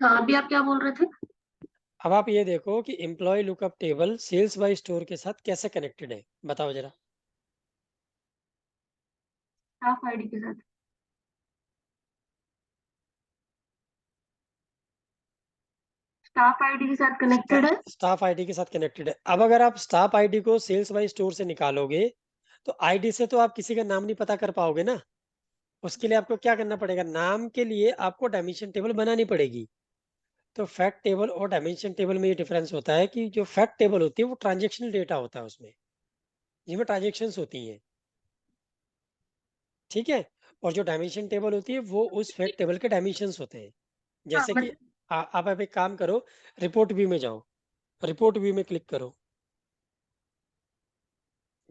हाँ, अभी आप क्या बोल रहे थे? अब आप ये देखो कि employ lookup table sales by store के साथ कैसे कनेक्टेड है, बताओ जरा। स्टाफ आईडी के साथ। स्टाफ आईडी के साथ कनेक्टेड है। स्टाफ आईडी के साथ कनेक्टेड है। अब अगर आप स्टाफ आईडी को सेल्स बाय स्टोर से निकालोगे तो आईडी से तो आप किसी का नाम नहीं पता कर पाओगे ना। उसके लिए आपको क्या करना पड़ेगा, नाम के लिए आपको डायमेंशन टेबल बनानी पड़ेगी। तो फैक्ट टेबल और डायमेंशन टेबल में ये डिफरेंस होता है कि जो फैक्ट टेबल होती है वो ट्रांजेक्शनल डेटा होता है उसमें, जिसमें ट्रांजेक्शन्स होती हैं। ठीक है। और जो डायमेंशन टेबल होती है वो उस फैक्ट टेबल के डायमेंशंस होते हैं। हाँ जैसे कि मतलब। आप एक काम करो, रिपोर्ट व्यू में जाओ, रिपोर्ट व्यू में क्लिक करो।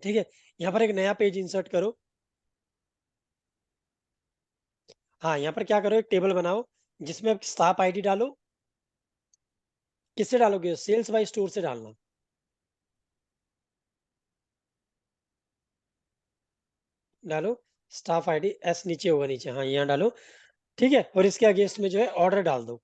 ठीक है। यहाँ पर एक नया पेज इंसर्ट करो। हाँ, यहाँ पर क्या करो, एक टेबल बनाओ जिसमें आप स्टाफ आईडी डालो। किससे डालोगे, सेल्स बाय स्टोर से डालना। डालो स्टाफ आईडी, एस नीचे होगा, नीचे, हाँ यहाँ डालो। ठीक है। और इसके अगेंस्ट में जो है ऑर्डर डाल दो।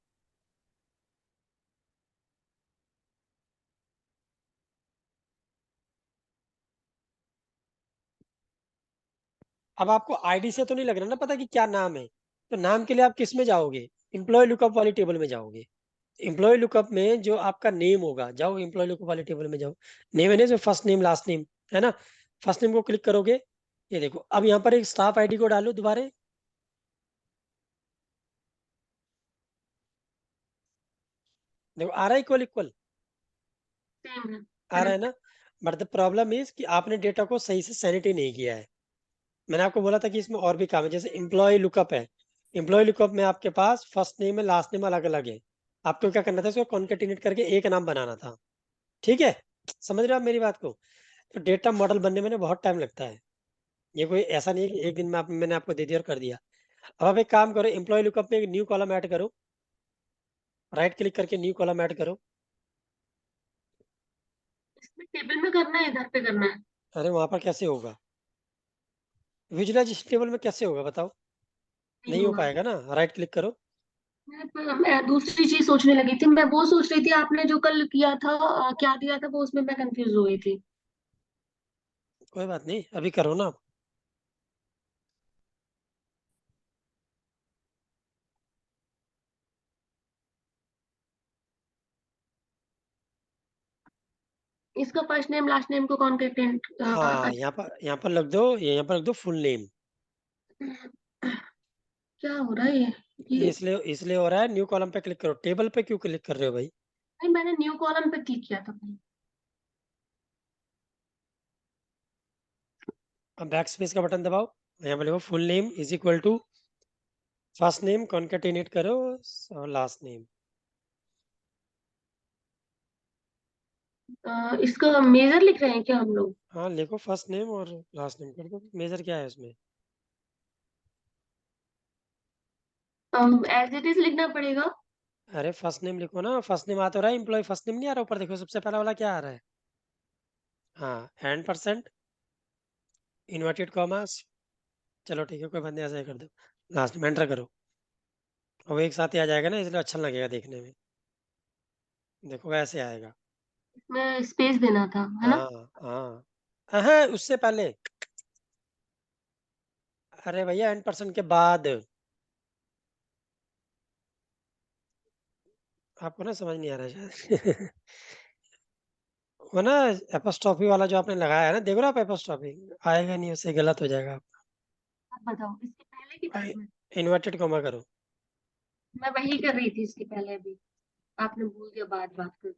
अब आपको आईडी से तो नहीं लग रहा ना पता कि क्या नाम है, तो नाम के लिए आप किस में जाओगे, एम्प्लॉय लुकअप वाली टेबल में जाओगे। एम्प्लॉय लुकअप में जो आपका नेम होगा, जाओ एम्प्लॉय लुकअप वाली टेबल में जाओ। नेम है ना, जो फर्स्ट नेम लास्ट नेम है ना, फर्स्ट नेम को क्लिक करोगे। ये देखो, अब यहाँ पर एक स्टाफ आईडी को डालो दोबारा। देखो आ रहा है इक्वल इक्वल, सेम है। आ रहा है करेक्ट। ना। बट द प्रॉब्लम इज कि आपने डेटा को सही से सैनिटी नहीं किया है। मैंने आपको बोला था कि इसमें और भी काम है, जैसे एम्प्लॉय लुकअप है। एम्प्लॉय लुकअप में आपके पास फर्स्ट नेम है, लास्ट नेम अलग अलग है। आपको क्या करना था, इसको कॉन्केटिनेट करके एक नाम बनाना था। ठीक है। समझ रहे हो आप मेरी बात को। तो डेटा मॉडल बनने में ना बहुत टाइम लगता है। ये कोई ऐसा नहीं है कि एक दिन में मैंने आपको दे दिया और कर दिया। अब आप एक काम करो, एम्प्लॉय लुकअप में एक न्यू कॉलम ऐड करो। राइट क्लिक करके न्यू कॉलम ऐड करो। इसमें टेबल में करना है, इधर पे करना है? अरे वहां पर कैसे होगा, विजुअलाइजेशन टेबल में कैसे होगा बताओ। नहीं नहीं हो होगा। पाएगा ना, राइट क्लिक करो। मैं दूसरी चीज सोचने लगी थी, मैं वो सोच रही थी आपने जो कल किया था, क्या दिया था वो, उसमें मैं कंफ्यूज हो गई थी। कोई बात नहीं, अभी करो ना। इसका फर्स्ट नेम लास्ट नेम को कॉन्केटेंट। हाँ, यहाँ पर लग दो, यहाँ पर लग दो फुल नेम। क्या हो रहा है ये ये? इसलिए हो रहा है, न्यू कॉलम पे क्लिक करो। टेबल पे क्यों क्लिक कर रहे हो भाई। नहीं, मैंने न्यू कॉलम पे क्लिक किया था। अब बैक स्पेस का बटन दबाओ। यहाँ पर लिखो full name is equal to first name concatenate करो और लास्ट नेम। इसका मेजर लिख रहे हैं क्या हम लोग? हाँ लिखो फर्स्ट नेम और लास्ट नेम कर दो, मेजर क्या है उसमें। एज इट इज लिखना पड़ेगा? अरे फर्स्ट नेम लिखो ना, फर्स्ट नेम आ तो रहा है, एम्प्लॉय फर्स्ट नेम नहीं आ रहा ऊपर, देखो सबसे पहला वाला क्या आ रहा है। हाँ, एंड परसेंट, इन्वर्टेड कॉमास। चलो ठीक है, कोई बात नहीं, ऐसा ही कर दो। लास्ट में एंटर करो। और वो एक साथ ही आ जाएगा ना, इसलिए अच्छा लगेगा देखने में। देखो ऐसे आएगा। इसमें स्पेस देना था, है ना? हाँ हाँ। हाँ, उससे पहले। अरे भैया एंड परसेंट के बाद। आपको ना समझ नहीं आ रहा है शायद। वो ना एपोस्ट्रॉफी वाला जो आपने लगाया है ना, देखो ना आप एपोस्ट्रॉफी आएगा नहीं, उससे गलत हो जाएगा आप बताओ, इसके पहले की बाद आपका। में? इन्वर्टेड कॉमा करो। मैं वही कर रही थी इसके पहले अभी। आपने भूल दिया बाद बात कर।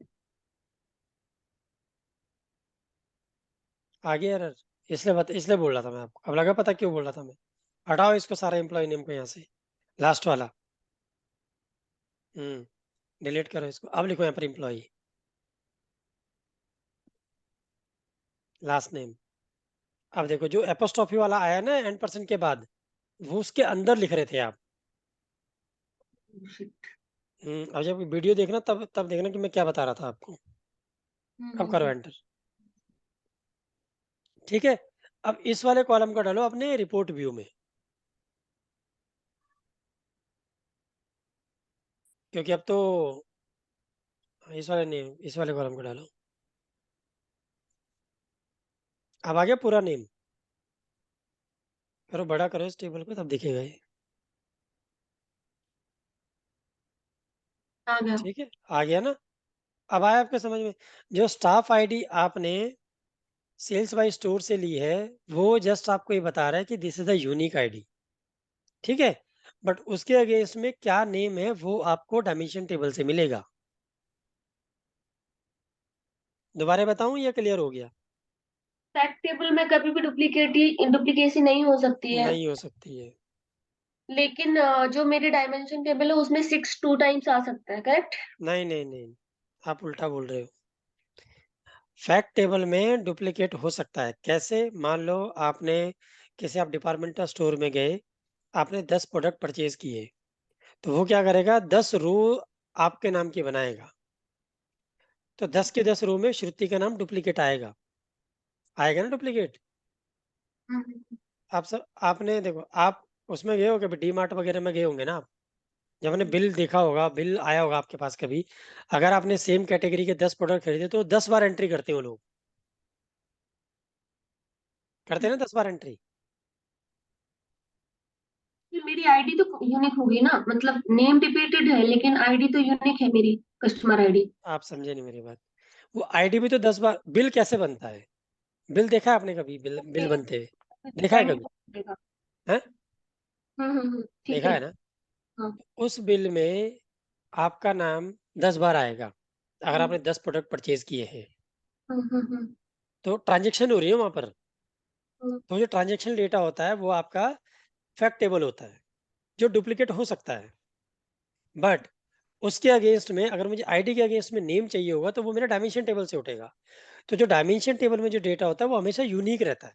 आगे एरर, इसलिए बोल रहा था मैं आपको, अब लगा पता क्यों बोल रहा था मैं। हटाओ इसको, सारा एम्प्लॉय नेम को यहाँ से, लास्ट वाला। डिलीट करो इसको, अब लिखो यहाँ पर एम्प्लॉय लास्ट नेम। अब देखो जो एपोस्ट्रॉफी वाला आया ना एंड परसेंट के बाद, वो उसके अंदर लिख रहे थे आप। शिट। अब जब वीडियो देखना तब देखना कि मैं क्या बता रहा था आपको। अब करो हम्म। एंटर। ठीक है। अब इस वाले कॉलम को डालो अपने रिपोर्ट व्यू में। क्योंकि अब तो इस वाले कॉलम को डालो। अब आ गया पूरा नेम। करो बड़ा करो इस टेबल को, तब दिखेगा ये। आ गया। ठीक है, आ गया ना। अब आया आपके समझ में। जो स्टाफ आईडी आपने सेल्स बाय स्टोर से ली है, वो जस्ट आपको ये बता रहा है कि this is the unique ID. ठीक है, बट उसके अगेंस्ट में क्या नेम है वो आपको डायमेंशन टेबल से मिलेगा। दोबारा बताऊं या क्लियर हो गया? फैक्ट टेबल में कभी भी डुप्लीकेसी नहीं हो सकती है। नहीं हो सकती है। लेकिन जो मेरी डायमेंशन टेबल है उसमें 6 2 टाइम्स आ सकता है, करेक्ट? नहीं नहीं नहीं, आप उल्टा बोल रहे हो। फैक्ट टेबल में डुप्लीकेट हो सकता है कैसे? मान लो आपने किसी आप डिपार्टमेंटल स्टोर में गए, आपने 10 प्रोडक्ट परचेज किए, तो वो क्या करेगा, 10 रो आपके नाम की बनाएगा। तो 10 के 10 रो में श्रुति का नाम डुप्लीकेट आएगा। आएगा ना डुप्लीकेट। हम्म। आप सब आपने देखो, आप उसमें गए हो कभी डी मार्ट वगैरह में गए होंगे ना आप। जब आपने बिल देखा होगा, बिल आया होगा आपके पास कभी। अगर आपने सेम कैटेगरी के 10 प्रोडक्ट खरीदे तो 10 बार एंट्री करते हो लोग। करते हैं ना 10 बार एंट्री। फिर मेरी आईडी तो यूनिक होगी ना, मतलब नेम रिपीटेड है लेकिन आईडी तो यूनिक है मेरी, कस्टमर आईडी। आप समझे नहीं मेरी बात। वो आईडी भी तो 10 बार। बिल कैसे बनता है? बिल देखा है आपने कभी? बिल बिल बनते हुए देखा है कभी? देगा। है? ठीक ठीक है है। ना। हाँ। उस बिल में आपका नाम 10 बार आएगा, अगर हम्म आपने 10 प्रोडक्ट परचेज किए हैं। हम्म हम्म हम्म तो ट्रांजेक्शन हो रही है वहां पर। हम्म। तो जो ट्रांजेक्शन डेटा होता है वो आपका फैक्ट टेबल होता है, जो डुप्लीकेट हो सकता है। बट उसके अगेंस्ट में अगर मुझे आईडी के अगेंस्ट में नेम चाहिए होगा तो वो मेरा डायमेंशन टेबल से उठेगा। तो जो डायमेंशन टेबल में जो डेटा होता है वो हमेशा यूनिक रहता है।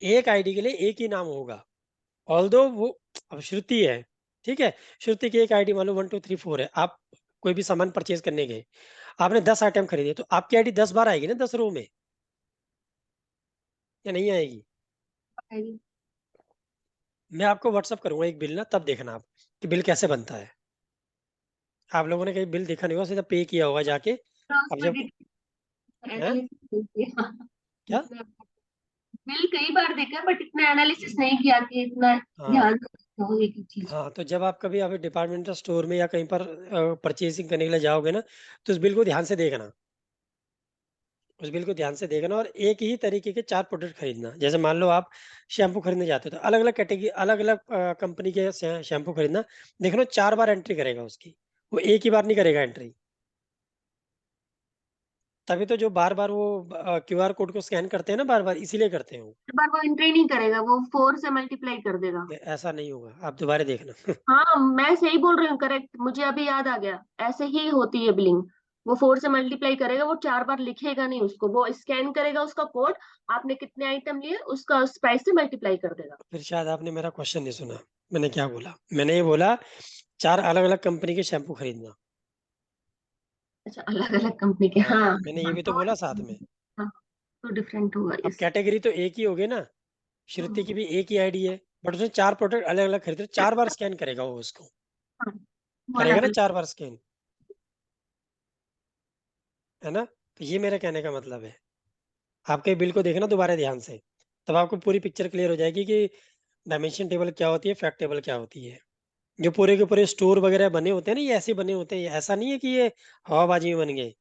एक आईडी के लिए एक ही नाम होगा। ऑल्दो वो अब श्रुति है, ठीक है। श्रुति की एक आईडी मान लो 1 2 3 4 है। आप कोई भी सामान परचेज करने गए, आपने 10 आइटम खरीदे, तो आपकी आईडी 10 बार आएगी ना 10 रो में, या नहीं आएगी? आईडी। मैं आपको व्हाट्सअप करूंगा एक बिल ना, तब देखना आप कि बिल कैसे बनता है। आप लोगों ने कहीं बिल देखा नहीं होगा, सीधा पे किया होगा जाके। अब ट्रांसफर जब है एनालिसिस। क्या। बिल कई बार देखा है बट इतना एनालिसिस नहीं किया कि इतना हाँ ध्यान से हो एक एक चीज। हाँ, तो जब आप कभी अभी डिपार्टमेंटल स्टोर में या कहीं पर परचेजिंग करने के लिए जाओगे ना, तो उस बिल को ध्यान से देखना। उस बिल को ध्यान से देखना और एक ही तरीके के 4 प्रोडक्ट खरीदना। जैसे मान लो आप शैम्पू खरीदने जाते हो, तो अलग अलग कैटेगरी, अलग अलग कंपनी के शैम्पू खरीदना। देखना 4 बार एंट्री करेगा उसकी, वो एक ही बार नहीं करेगा एंट्री। तभी तो जो बार बार वो क्यूआर कोड को स्कैन करते हैं ना, बार बार इसीलिए करते हैं वो। हर बार वो एंट्री नहीं करेगा, वो 4 से मल्टीप्लाई कर देगा। ऐसा नहीं होगा, आप दोबारा देखना। हाँ, मैं सही बोल रही हूँ, करेक्ट, मुझे अभी याद आ गया। ऐसे ही होती है बिलिंग। वो 4 से मल्टीप्लाई करेगा, वो 4 बार लिखेगा नहीं उसको, वो स्कैन करेगा उसका कोड। आपने कितने आइटम लिए उसका उस प्राइस से मल्टीप्लाई कर देगा। फिर शायद आपने मेरा क्वेश्चन नहीं सुना। मैंने क्या बोला? मैंने ये बोला 4 अलग अलग कंपनी के शैम्पू खरीदना। अच्छा, अलग अलग कंपनी के, हाँ, हाँ मैंने ये हाँ, भी तो बोला साथ में। हाँ, तो डिफरेंट होगा अब इस। कैटेगरी तो एक ही होगी ना। श्रुति की भी एक ही आईडी है, बट उसने 4 प्रोडक्ट अलग अलग खरीदे, 4 बार स्कैन करेगा वो उसको। हाँ, वो करेगा अलग ना अलग। 4 बार स्कैन, है ना। तो ये मेरा कहने का मतलब है। आपके बिल को देखना दोबारा ध्यान से, तब आपको पूरी पिक्चर क्लियर हो जाएगी कि डायमेंशन टेबल क्या होती है, फैक्ट टेबल क्या होती है। जो पूरे के पूरे स्टोर वगैरह बने होते हैं ना, ये ऐसे बने होते हैं, ऐसा नहीं है कि ये हवाबाजी में बन गए।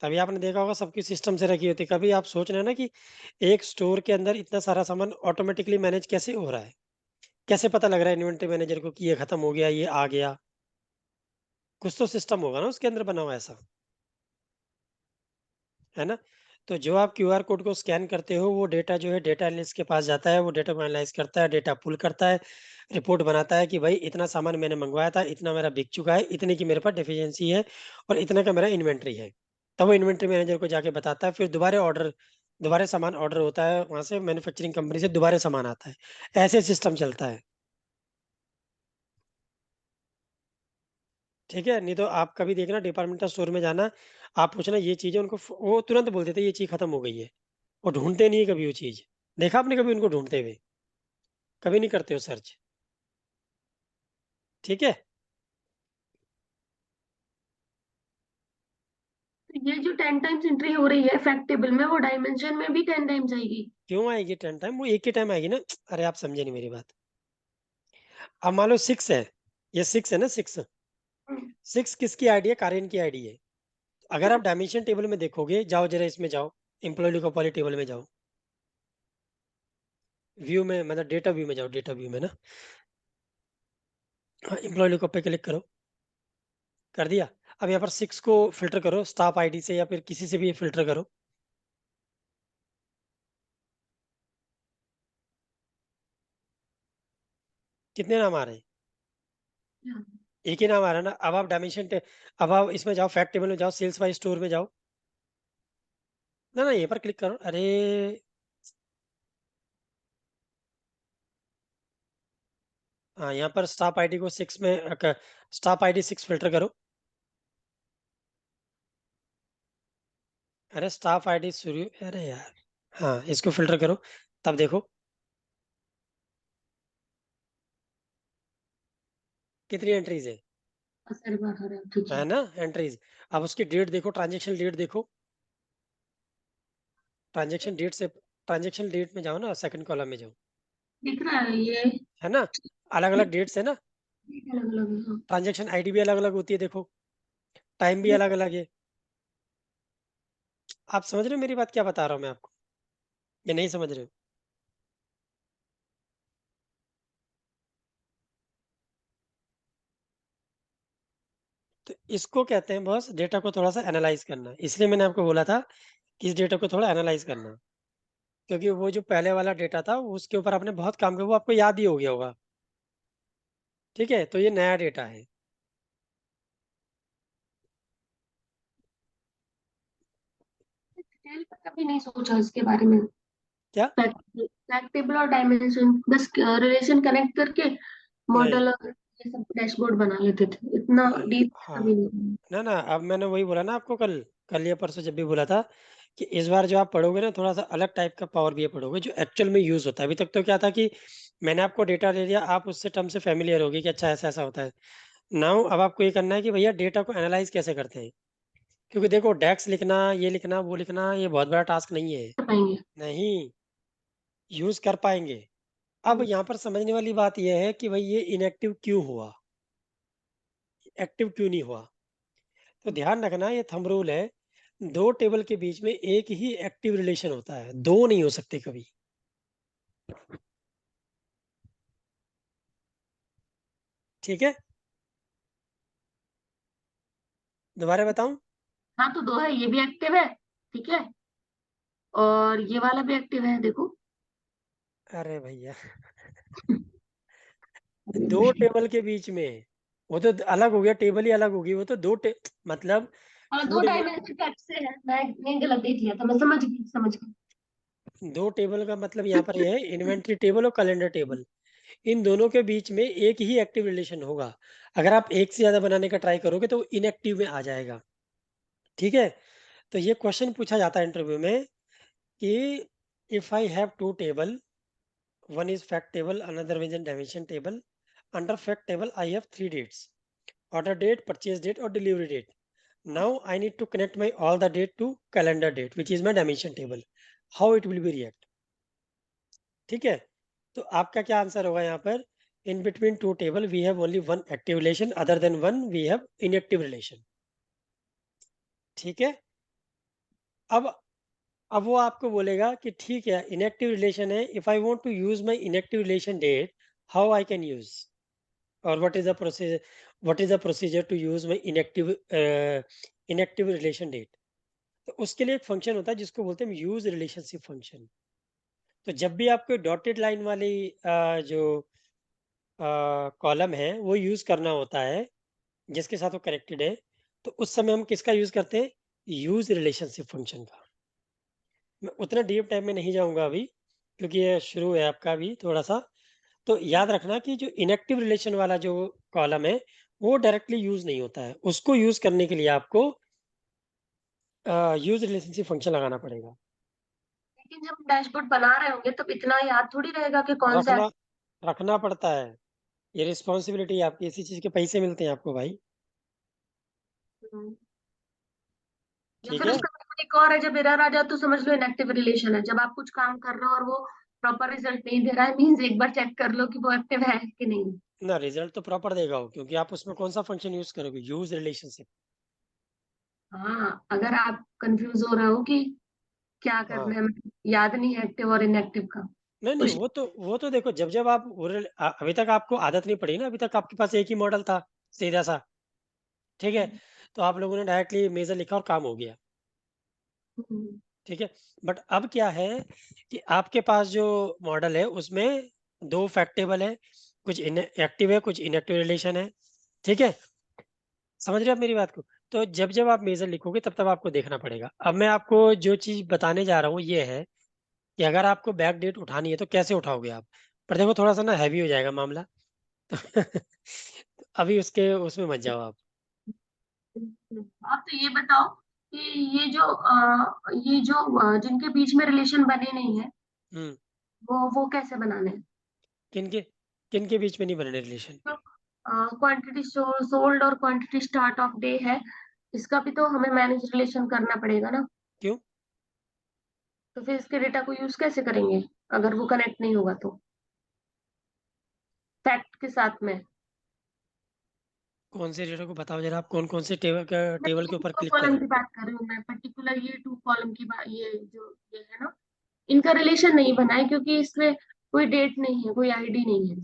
तभी आपने देखा होगा सबकी सिस्टम से रखी होती है। कभी आप सोच रहे हैं ना कि एक स्टोर के अंदर इतना सारा सामान ऑटोमेटिकली मैनेज कैसे हो रहा है? कैसे पता लग रहा है इन्वेंटरी मैनेजर को कि ये खत्म हो गया, ये आ गया? कुछ तो सिस्टम होगा ना उसके अंदर बना हुआ ऐसा, है ना। तो जो आप क्यूआर कोड को स्कैन करते हो, वो डेटा जो है डेटा एनालिस्ट के पास जाता है, वो डेटा को एनालाइज करता है, डेटा पुल करता है, रिपोर्ट बनाता है कि भाई इतना सामान मैंने मंगवाया था, इतना मेरा बिक चुका है, इतने की मेरे पास डेफिशिएंसी है और इतना का मेरा इन्वेंट्री है। तब वो इन्वेंट्री मैनेजर को जाके बताता है, फिर दोबारा सामान ऑर्डर होता है, वहां से मैन्युफैक्चरिंग कंपनी से दोबारा सामान आता है। ऐसे सिस्टम चलता है। ठीक है, नहीं तो आप कभी देखना डिपार्टमेंटल स्टोर में जाना, आप पूछना ये चीज़ है, उनको वो तुरंत बोल देते हैं, ये चीज़ खत्म हो गई है। और ढूँढते नहीं है कभी वो चीज़। देखा आपने कभी उनको ढूँढते हुए? कभी नहीं करते हो सर्च। ठीक है। तो ये जो 10 टाइम्स एंट्री हो रही है फैक्ट टेबल में, वो डायमेंशन में भी 10 टाइम्स आएगी? क्यों आएगी 10 टाइम? वो एक ही टाइम आएगी ना। अरे आप समझे नहीं मेरी बात। अब मान लो 6 है, ये 6 है ना, 6। हम्म। 6 किसकी आईडी है? कारेन की आईडी है। अगर आप डायमेंशन टेबल में देखोगे, जाओ जरा इसमें जाओ, एम्प्लॉय लुकअप वाले टेबल में जाओ, व्यू में, मतलब डेटा व्यू में जाओ, डेटा व्यू में ना, हाँ, एम्प्लॉय लुकअप पे क्लिक करो। कर दिया। अब यहाँ पर 6 को फिल्टर करो स्टाफ आईडी से, या फिर किसी से भी फिल्टर करो। कितने नाम आ रहे हैं? एक ही नाम आ रहा है ना। अब आप अब आप इसमें जाओ, फैक्ट टेबल में जाओ, सेल्स बाय स्टोर में जाओ। ना ना, ये पर क्लिक करो। अरे हाँ, यहाँ पर स्टाफ आईडी को 6 में, स्टाफ आईडी 6 फिल्टर करो। अरे स्टाफ आईडी शुरू, अरे यार, हाँ इसको फिल्टर करो। तब देखो कितनी एंट्रीज है। असर बाहर है, ठीक है है। ना एंट्रीज। अब उसकी डेट देखो, ट्रांजेक्शन डेट देखो। ट्रांजेक्शन डेट में जाओ ना, सेकंड कॉलम में जाओ। दिख रहा है ये? है ना, अलग अलग डेट्स है ना। अलग अलग है, हाँ। ट्रांजेक्शन आईडी भी अलग अलग होती है, देखो। टाइम भी ये अलग अलग है। आप समझ रहे हो मेरी बात, क्या बता रहा हूँ मैं आपको, या नहीं समझ रहे हो? तो इसको कहते हैं बॉस, डेटा को थोड़ा सा एनालाइज करना। इसलिए मैंने आपको बोला था कि इस डेटा को थोड़ा एनालाइज करना, क्योंकि वो जो पहले वाला डेटा था उसके ऊपर आपने बहुत काम किया, वो आपको याद ही हो गया होगा। ठीक है, तो ये नया डेटा है। डिटेल पर कभी नहीं सोचा इसके बारे में। क्या? फैक्ट टेबल और डायमेंशन बस रिलेशन कनेक्ट करके नहीं। मॉडल और ये सब डैशबोर्ड बना लेते थे, इतना डीप हाँ, कभी नहीं। ना ना, अब मैंने वही बोला ना आपको, कल कल या परसों जब भी बोला था कि इस बार जो आप पढ़ोगे ना, थोड़ा सा अलग टाइप का पावर बीआई पढ़ोगे, जो एक्चुअल में यूज होता है। अभी तक तो क्या था कि मैंने आपको डेटा दे दिया, आप उससे टर्म से फेमिलियर होगी कि अच्छा ऐसा ऐसा होता है। नाउ अब आपको ये करना है कि भैया डेटा को एनालाइज कैसे करते हैं। क्योंकि देखो, डेक्स लिखना, ये लिखना, वो लिखना, ये बहुत बड़ा टास्क नहीं है। कर पाएंगे। नहीं, यूज कर पाएंगे। अब हम्म। यहाँ पर समझने वाली बात यह है कि भाई ये इनएक्टिव क्यों हुआ, एक्टिव क्यों नहीं हुआ। तो ध्यान रखना, ये थंब रूल है, दो टेबल के बीच में एक ही एक्टिव रिलेशन होता है, दो नहीं हो सकते कभी। ठीक है, दोबारा बताऊं? हाँ, तो दो है, ये भी एक्टिव है, ठीक है, और ये वाला भी एक्टिव है, देखो। अरे भैया, दो टेबल के बीच में, वो तो अलग हो गया, टेबल ही अलग होगी, वो तो मतलब और टू दो डायमेंशन फैक्ट से है, मैं गलत देख लिया था, मैं समझ गई, समझ गई। दो टेबल का मतलब यहाँ पर यह है, इन्वेंट्री टेबल और कैलेंडर टेबल, इन दोनों के बीच में एक ही एक्टिव रिलेशन होगा। अगर आप एक से ज्यादा बनाने का ट्राई करोगे तो इनएक्टिव में आ जाएगा। ठीक है, तो ये क्वेश्चन पूछा जाता है इंटरव्यू में कि if I have two table, one is fact table, another is a dimension table. Under fact table I have three dates: order date, purchase date or delivery date. Now I need to connect my all the date to calendar date, which is my dimension table. How it will be react? ठीक है, तो आपका क्या answer होगा यहाँ पर? In between two table we have only one active relation, other than one we have inactive relation. ठीक है, अब अब वो आपको बोलेगा कि ठीक है, इनएक्टिव रिलेशन है, if I want to use my inactive relation date, how I can use, और what is the procedure to use my inactive relation date। तो उसके लिए एक फंक्शन होता है जिसको बोलते हैं यूज रिलेशनशिप फंक्शन। तो जब भी आपको डॉटेड लाइन वाली जो कॉलम है वो यूज करना होता है, जिसके साथ वो कनेक्टेड है, तो उस समय हम किसका यूज करते हैं? यूज रिलेशनशिप फंक्शन का। मैं उतना डीप टाइम में नहीं जाऊंगा अभी, क्योंकि ये शुरू है आपका भी थोड़ा सा। तो याद रखना कि जो इनएक्टिव रिलेशन वाला जो कॉलम है, वो डायरेक्टली यूज नहीं होता है, उसको यूज करने के लिए आपको यूज रिलेशनशिप फंक्शन लगाना पड़ेगा। लेकिन जब डैशबोर्ड बना रहे होंगे तब इतना याद थोड़ी रहेगा कि कौन सा रखना रखना पड़ता है। ये रिस्पॉन्सिबिलिटी आपकी, इसी चीज के पैसे मिलते हैं आपको भाई। हम्म। या ठीक फिर है। उसका एक और है, जब एरर आ जाए तो समझ लो इनएक्टिव रिलेशन है। जब आप कुछ काम कर रहे हो और वो प्रॉपर रिजल्ट नहीं दे रहा है, मीन्स एक बार चेक कर लो कि वो एक्टिव है कि नहीं। ना रिजल्ट तो प्रॉपर देगा वो, क्योंकि आप उसमें कौन सा फंक्शन यूज करोगे, यूज रिलेशनशिप। हाँ, अगर आप कंफ्यूज हो रहे हो कि क्या हाँ, करना है, मतलब याद नहीं है एक्टिव और इनएक्टिव का। नहीं नहीं, उस वो तो देखो, जब आप अभी तक आपको आदत नहीं पड़ी ना, अभी तक आपके पास एक ही मॉडल था, सीधा सा। ठीक है। तो आप लोगों ने डायरेक्टली मेजर लिखा और काम हो गया। हम्म, ठीक है। बट अब क्या है कि आपके पास जो मॉडल है उसमें दो फैक्टेबल है, कुछ एक्टिव है, कुछ इनएक्टिव रिलेशन है। ठीक है। समझ रहे हो आप मेरी बात को? तो जब आप मेजर लिखोगे तब आपको देखना पड़ेगा। अब मैं आपको जो चीज बताने जा रहा हूँ ये है कि अगर आपको बैक डेट उठानी है तो कैसे उठाओगे आप। पर देखो थोड़ा सा ना हैवी हो जाएगा मामला। तो अभी उसके उसमें मत जाओ आप। आप तो ये बताओ कि ये जो जिनके बीच में रिलेशन बने नहीं है, हम्म। वो कैसे बनाने हैं। किनके किनके बीच में नहीं बने रिलेशन? क्वांटिटी सोल्ड और क्वांटिटी स्टार्ट ऑफ डे है, इसका भी तो हमें मैनेज रिलेशन करना पड़ेगा ना। क्यों? तो फिर इसके डेटा को यूज कैसे करेंगे अगर वो कनेक्ट नहीं होगा तो, फैक्ट के साथ में। कौन से डेटा को बताओ जरा, आप कौन कौन से मैं टेबल ये के ऊपर टू क्लिक कॉलम करें? की बात कर रही हूँ, मैं पर्टिकुलर ये टू कॉलम की बात, ये जो ये है ना, इनका रिलेशन नहीं बना है क्योंकि इसमें कोई डेट नहीं है, कोई आईडी नहीं है।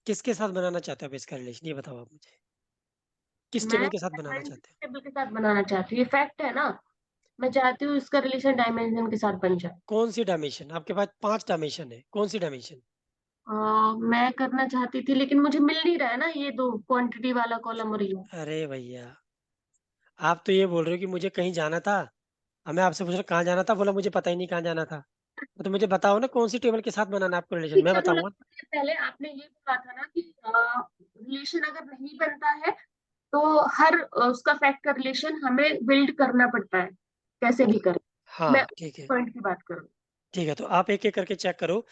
किसके साथ बनाना चाहते हो आप इसका रिलेशन, ये बताओ आप मुझे। किस मैं टेबल के साथ बनाना डायमेंशन चाहते हो? टेबल के साथ बनाना चाहती हूँ, ये फैक्ट है ना। मैं चाहती हूँ इसका रिलेशन डायमेंशन के साथ बन जाए। कौन सी डायमेंशन आपके पास? 5 डायमेंशन है, कौन सी डायमेंशन? मैं करना चाहती थी लेकिन मुझे मिल नहीं रहा है ना, ये दो क्वांटिटी वाला कॉलम और ये। अरे भैया, आप तो ये बोल रहे हो कि मुझे कहीं जाना था। अब मैं आपसे पूछ रहा कहाँ जाना था, बोला मुझे पता ही नहीं कहाँ जाना था। तो मुझे बताओ ना कौन सी टेबल के साथ बनाना है आपको रिलेशन, ठीक मैं है, बोला बताऊंगा। पहले आपने ये बोला था ना कि रिलेशन अगर नहीं बनता है तो हर उसका फैक्ट का रिलेशन हमें बिल्ड करना पड़ता है, कैसे भी करें। मैं हाँ उस ठीक है। पॉइंट की बात करूँ। ठीक है, तो आप एक एक करके चेक करो।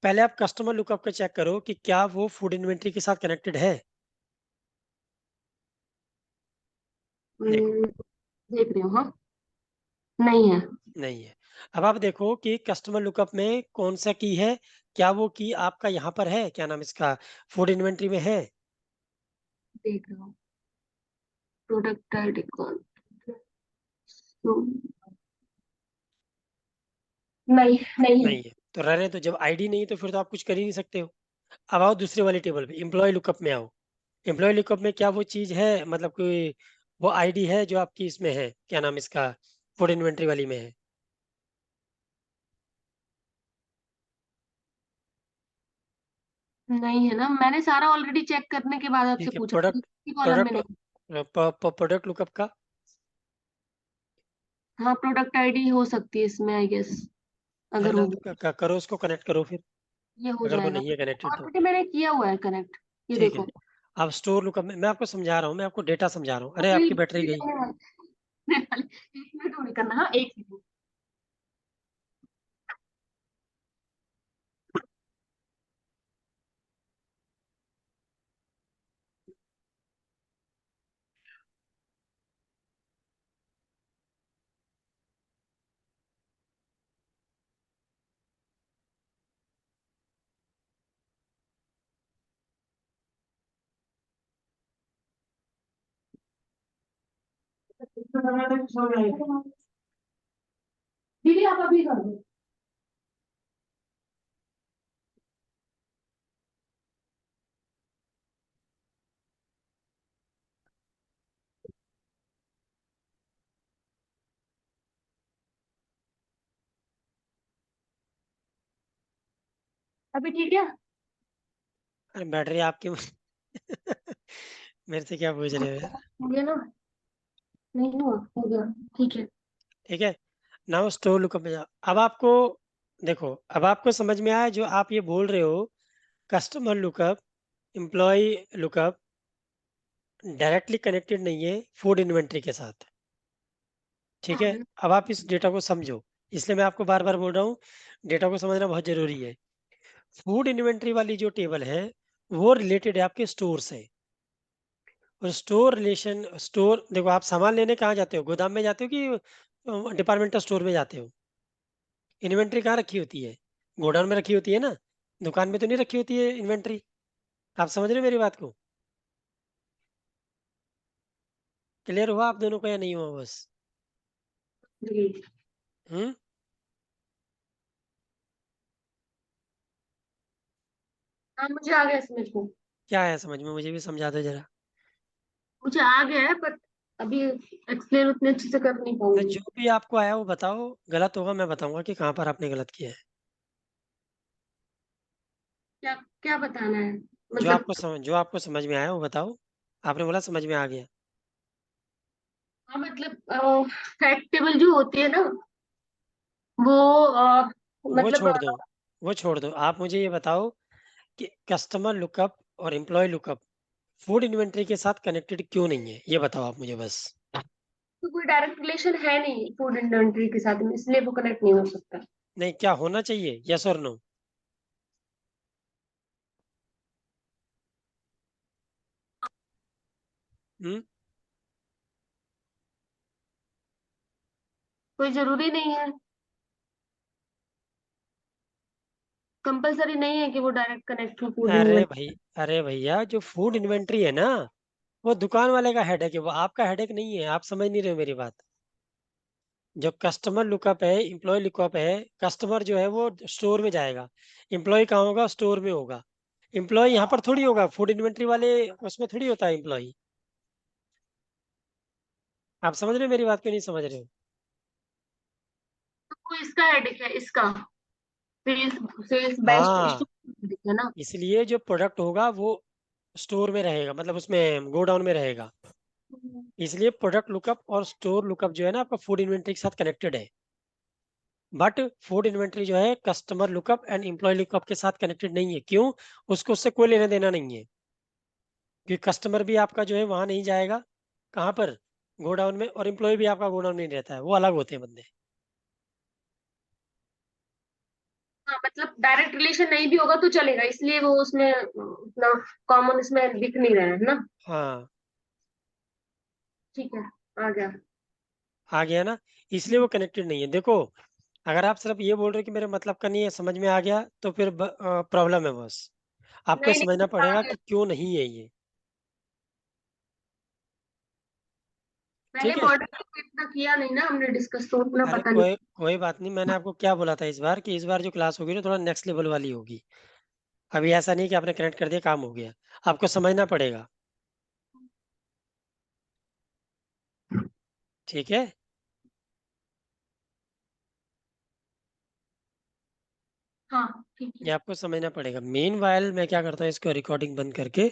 पहले आप कस्टमर लुकअप का चेक करो कि क्या वो फूड इन्वेंट्री के साथ कनेक्टेड है। देखो, हम्म, देख रही हूँ, हाँ। नहीं है। नहीं है। अब आप देखो कि कस्टमर लुकअप में कौन सा की है, क्या वो की आपका यहाँ पर है, क्या नाम इसका, फूड इन्वेंट्री में है? देख रहा हूँ, प्रोडक्ट आईडी कौन। नहीं, नहीं है। नहीं है तो रहने तो, जब आईडी नहीं है तो फिर तो आप कुछ कर ही नहीं सकते हो। अब आओ दूसरे वाली टेबल पे, एम्प्लॉय लुकअप में आओ। एम्प्लॉय लुकअप में क्या वो चीज है, मतलब कोई वो आईडी है जो आपकी इसमें है, क्या नाम इसका, फूड इन्वेंट्री वाली में है? नहीं है ना, मैंने सारा ऑलरेडी चेक करने के बाद आपसे ठीक है। पूछा था, प्रोडक्ट किसी कॉलम में प्रोडक्ट नहीं। प्रोडक्ट लुकअप का, हाँ, प्रोडक्ट आईडी हो सकती है इसमें, आई गेस, है अगर ना? होगी तो करो, उसको कनेक्ट करो फिर, ये हो अगर वो जाएगा। नहीं है कनेक्टेड तो। ऑलरेडी मैंने किया हुआ है कनेक्ट, ये ठीक है। देखो। आप स्टोर लुकअप में, मैं आपको समझा रहा हूँ, मैं आपको डेटा समझा रहा हूँ। अरे अभी आपकी बैटरी गई। जाने वाली 1 मिनट होने करना, हाँ, 1 सेकंड। दीदी आप अभी कर दो। अभी ठीक है। अरे बैटरी आपकी मेरे से क्या पूछ रहे हो यार? हो गया ना, नहीं हुआ, हो गया, ठीक है। ठीक है। नाउ स्टोर लुकअप में जाओ। अब आपको देखो, अब आपको समझ में आया जो आप ये बोल रहे हो, customer lookup, employ lookup directly connected नहीं है फूड इन्वेंट्री के साथ। ठीक है। हाँ, अब आप इस डेटा को समझो, इसलिए मैं आपको बार बार बोल रहा हूँ, डेटा को समझना बहुत जरूरी है। फूड इन्वेंट्री वाली जो टेबल है वो रिलेटेड है आपके स्टोर से। और स्टोर देखो, आप सामान लेने कहाँ जाते हो? गोदाम में जाते हो कि डिपार्टमेंटल स्टोर में जाते हो? इन्वेंट्री कहाँ रखी होती है? गोडाउन में रखी होती है ना? दुकान में तो नहीं रखी होती है इन्वेंट्री। आप समझ रहे हो मेरी बात को? क्लियर हुआ आप दोनों को या नहीं हुआ बस? जी। हम्म। हाँ, मुझे आ गया समझ में। क्या आया समझ में? मुझे भी समझा दो जरा। मुझे आ गया है, पर अभी एक्सप्लेन उतने अच्छे से कर नहीं तो पाऊंगी। जो भी आपको आया वो बताओ। गलत होगा मैं बताऊंगा कि कहाँ पर आपने गलत किया है। क्या क्या बताना है? मतलब जो आपको समझ में आया वो बताओ। आपने बोला समझ में आ गया। हाँ, मतलब फैक्ट टेबल जो होती है ना, वो वो मतलब छोड़ दो। वो छोड़ दो, आप मुझे ये बताओ कि कस्टमर लुकअप और एम्प्लॉय लुकअप फूड इन्वेंटरी के साथ कनेक्टेड क्यों नहीं है? ये बताओ आप मुझे बस। तो कोई डायरेक्ट रिलेशन है नहीं फूड इन्वेंटरी के साथ में, इसलिए वो कनेक्ट नहीं हो सकता। नहीं, क्या होना चाहिए? यस और नो? हम्म। कोई जरूरी नहीं है, कंपलसरी नहीं है कि वो डायरेक्ट कनेक्ट हो फूड अरे इन्वेंटरी। भाई, अरे भैया, जो फूड इन्वेंट्री है ना, वो दुकान वाले का हेडेक है, वो आपका हेडेक नहीं है। आप समझ नहीं रहे हो मेरी बात। जो कस्टमर लुकअप है, एम्प्लॉय लुकअप है, कस्टमर जो है वो स्टोर में जाएगा। एम्प्लॉय कहाँ होगा? स्टोर में होगा। एम्प्लॉय यहाँ पर थोड़ी होगा, फूड इन्वेंट्री वाले उसमें थोड़ी होता है एम्प्लॉय। आप समझ रहे हो मेरी बात, क्यों नहीं समझ रहे हो? तो वो इसका हेडेक है, इसका सेल्स सेल्स बेस्ट हाँ, हेडेक है ना। इसलिए जो प्रोडक्ट होगा वो स्टोर में रहेगा, मतलब उसमें गोडाउन में रहेगा। इसलिए प्रोडक्ट लुकअप और स्टोर लुकअप जो है ना, आपका फूड इन्वेंट्री के साथ कनेक्टेड है। बट फूड इन्वेंट्री जो है customer lookup and employ lookup के साथ कनेक्टेड नहीं है। क्यों? उसको उससे कोई लेना देना नहीं है। क्योंकि कस्टमर भी आपका जो है वहां नहीं जाएगा। कहाँ पर? गोडाउन में। और एम्प्लॉय भी आपका गोडाउन में नहीं रहता है, वो अलग होते हैं बंदे। हाँ, मतलब डायरेक्ट रिलेशन नहीं भी होगा तो चलेगा, इसलिए वो उसमें उतना कॉमन इसमें दिख नहीं रहा है ना। हाँ। ठीक है, आ गया। आ गया ना? इसलिए वो कनेक्टेड नहीं है। देखो, अगर आप सिर्फ ये बोल रहे हो कि मेरे मतलब का नहीं है, समझ में आ गया, तो फिर प्रॉब्लम है बस। आपको नहीं नहीं, समझना मुझे आ पड़ेगा गया। कि क्यों नहीं है ये। पहले ठीक है। मॉडल को इतना किया नहीं ना हमने डिस्कस, तो उतना अरे पता नहीं। कोई कोई बात नहीं। मैंने आपको क्या बोला था इस बार, कि इस बार जो क्लास होगी ना, थोड़ा नेक्स्ट लेवल वाली होगी। अभी ऐसा नहीं कि आपने कनेक्ट कर दिया काम हो गया। आपको समझना पड़ेगा। ठीक है। हाँ, ठीक ये है। आपको समझना पड़ेगा। मेन वाइल मैं क्या करता हूँ, इसको रिकॉर्डिंग बंद करके